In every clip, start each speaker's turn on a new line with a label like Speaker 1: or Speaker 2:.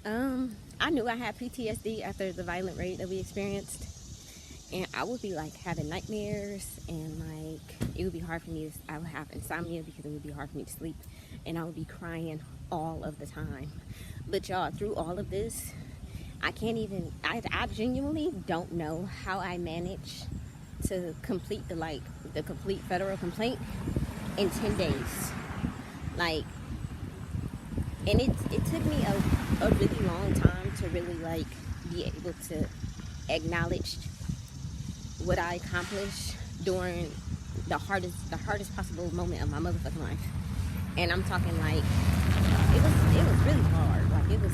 Speaker 1: I knew I had PTSD after the violent raid that we experienced. And I would be like having nightmares, and like it would be hard for me to, I would have insomnia because it would be hard for me to sleep, and I would be crying all of the time. But y'all, through all of this, I I genuinely don't know how I managed to complete the complete federal complaint in 10 days. Like, and it took me a really long time to really like be able to acknowledge what I accomplished during the hardest possible moment of my motherfucking life. And I'm talking like it was really hard. Like it was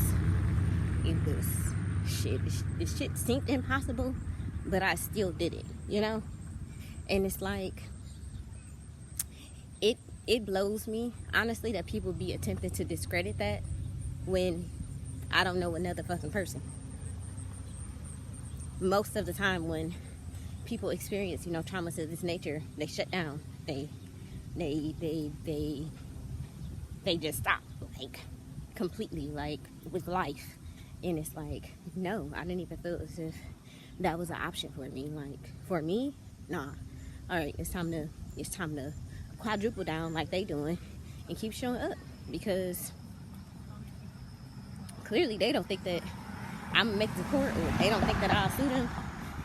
Speaker 1: shit. This shit seemed impossible, but I still did it, you know? And it's like it blows me, honestly, that people be attempting to discredit that when I don't know another fucking person. Most of the time when people experience, you know, traumas of this nature, they shut down. They just stop, like, completely, like, with life. And it's like, no, I didn't even feel as if that was an option for me. Like, for me, nah. All right, it's time to quadruple down like they doing and keep showing up, because clearly they don't think that I'm gonna make the court, or they don't think that I'll sue them,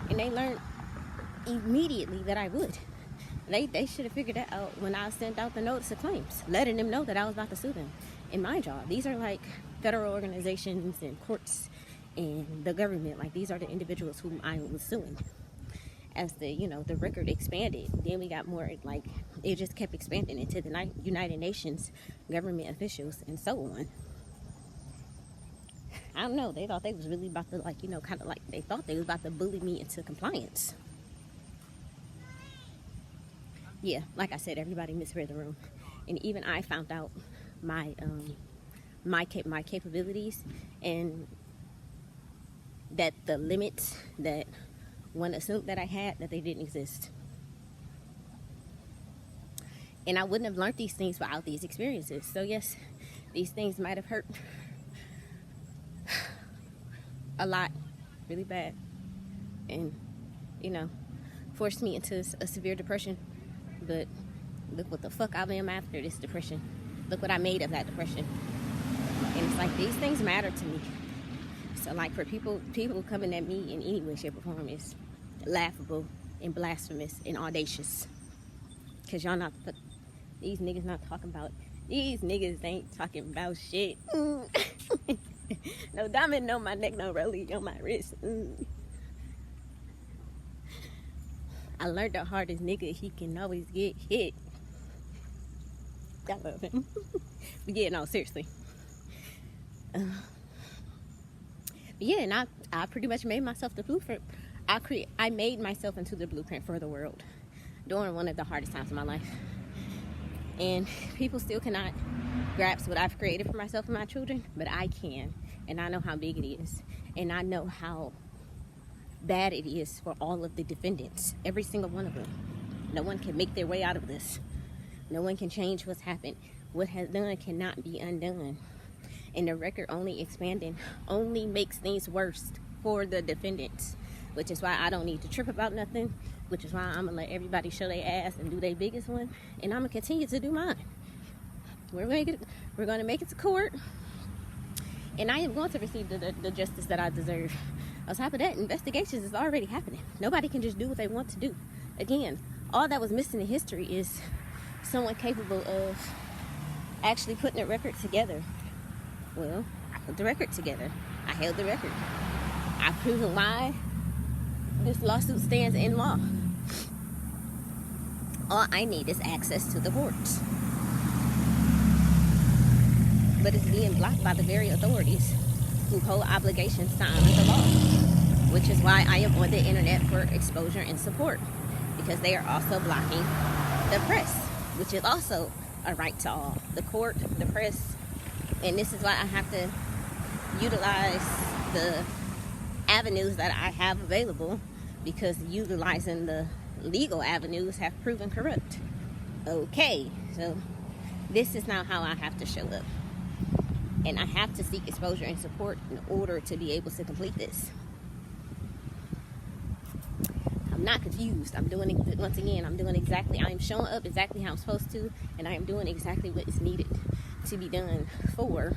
Speaker 1: and they learned immediately that I would. They should have figured that out when I sent out the notice of claims, letting them know that I was about to sue them. And mind y'all, these are like federal organizations and courts and the government. Like, these are the individuals whom I was suing. As the, you know, the record expanded, then we got more, like, it just kept expanding into the United Nations government officials and so on. I don't know, they thought they was really about to, like, you know, kind of like, they thought they was about to bully me into compliance. Yeah, like I said, everybody misread the room. And even I found out my capabilities, and that the limits that one assumed that I had, that they didn't exist. And I wouldn't have learned these things without these experiences. So yes, these things might have hurt a lot, really bad, and, you know, forced me into a severe depression. But look what the fuck I am after this depression. Look what I made of that depression. And it's like, these things matter to me. So like, for people coming at me in any way, shape, or form is laughable and blasphemous and audacious. Cause y'all not, these niggas not talking about, these niggas ain't talking about shit. No diamond on my neck, no rollie on my wrist. I learned the hardest nigga, he can always get hit. I love him. But yeah, no, seriously. Yeah, and I pretty much made myself the blueprint. I made myself into the blueprint for the world during one of the hardest times of my life. And people still cannot grasp what I've created for myself and my children, but I can. And I know how big it is. And I know how bad it is for all of the defendants, every single one of them. No one can make their way out of this. No one can change what's happened. What has done cannot be undone. And the record only expanding only makes things worse for the defendants, which is why I don't need to trip about nothing, which is why I'm gonna let everybody show their ass and do their biggest one, and I'm gonna continue to do mine. We're gonna make it to court, and I am going to receive the justice that I deserve. On top of that, investigations is already happening. Nobody can just do what they want to do. Again, all that was missing in history is someone capable of actually putting a record together. Well, I put the record together. I held the record. I've proven why this lawsuit stands in law. All I need is access to the courts. But it's being blocked by the very authorities who hold obligations to honor the law, which is why I am on the internet for exposure and support, because they are also blocking the press, which is also a right to all. The court, the press, and this is why I have to utilize the avenues that I have available, because utilizing the legal avenues have proven corrupt. Okay, so this is now how I have to show up. And I have to seek exposure and support in order to be able to complete this. I'm not confused. I'm doing it once again. I'm showing up exactly how I'm supposed to, and I am doing exactly what is needed to be done for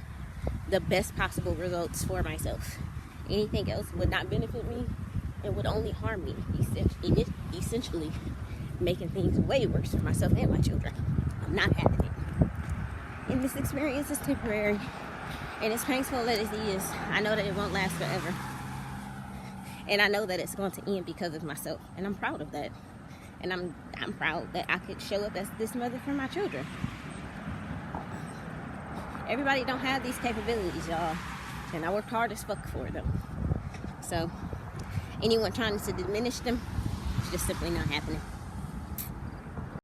Speaker 1: the best possible results for myself. Anything else would not benefit me and would only harm me, essentially making things way worse for myself and my children. I'm not having it. And this experience is temporary, and as painful as it is, I know that it won't last forever. And I know that it's going to end because of myself, and I'm proud of that. And I'm proud that I could show up as this mother for my children. Everybody don't have these capabilities, y'all, and I worked hard as fuck for them. So anyone trying to diminish them, it's just simply not happening.